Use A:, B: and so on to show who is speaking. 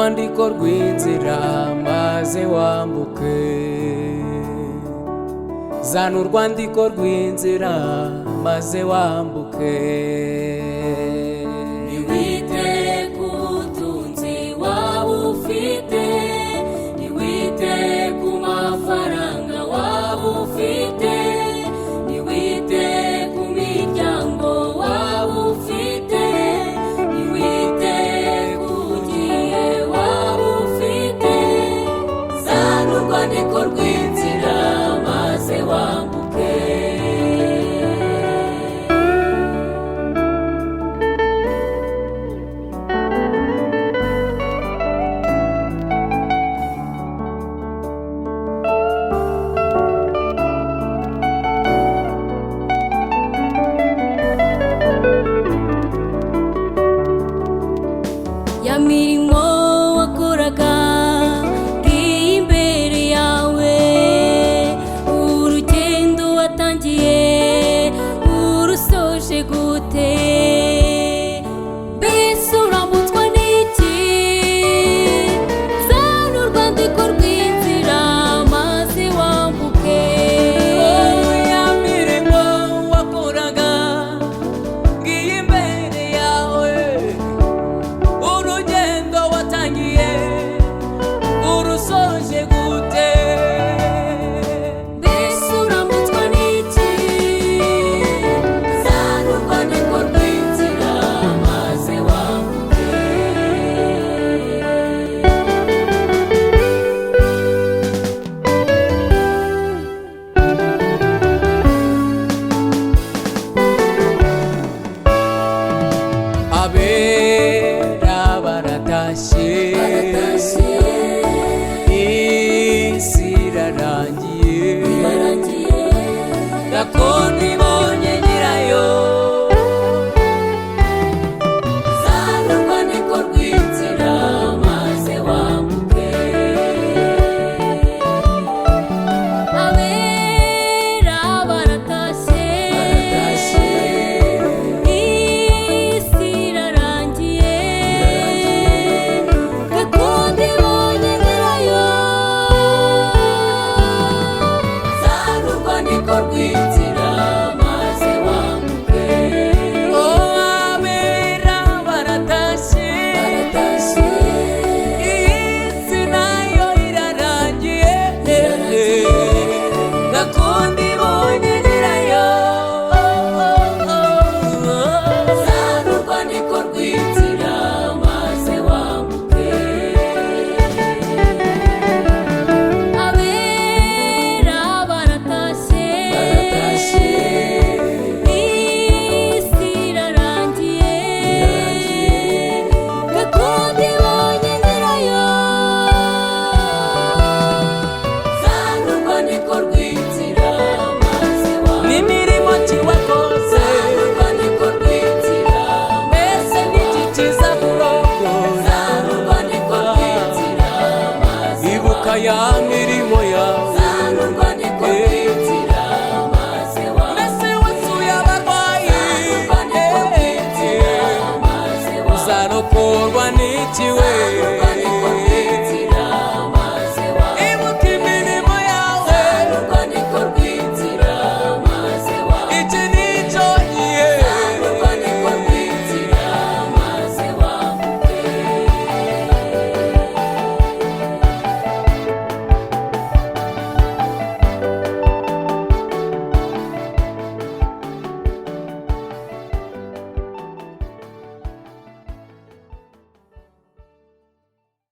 A: urwandiko rw'inzira maze wambuke. Zana urwandiko rw'inzira maze wambuke.
B: Niwite ku butunzi waba ufite, niwite ku mafaranga waba ufite, niwite ku miryango waba ufite, niwite ku gihe waba ufite. Zana urwandiko rw'inzira maze wambuke. Ya mirimo wakoraga ngiye imbere yawe, urugendo watangiye urusoje gute? Mbese uramutswa n'iki? Zana urwandiko rw'inzira maze wambuke.
A: Ya mirimo wakoraga ngiye imbere yawe, urugendo watangiye urusoje gute?
B: Mbese uramutswa n'iki? Zana urwandiko rw'inzira maze wambuke.
A: Abera baratashye, isi irarangiye, gakondo ibonye nyirayo.
B: Zana urwandiko rw'inzira maze wambuke. Abera baratashye, isi irarangiye, gakondo ibonye nyirayo. Zana urwandiko rw'inzira maze wambuke.
A: Abera baratashye, isi nayo irarangiye, gakondo ibonye nyirayo.
B: Zana urwandiko rw'inzira maze wambuke. Abera baratashye, isi irarangiye, gakondo ibonye nyirayo. Zana urwandiko rw'inzira maze wambuke.
A: N'imirimo ki wakoze,
B: Zana urwandiko rw'inzira
A: mbese n'iki kiza kurokora?
B: Zana urwandiko rw'inzira maze
A: Ibuka ya mirimo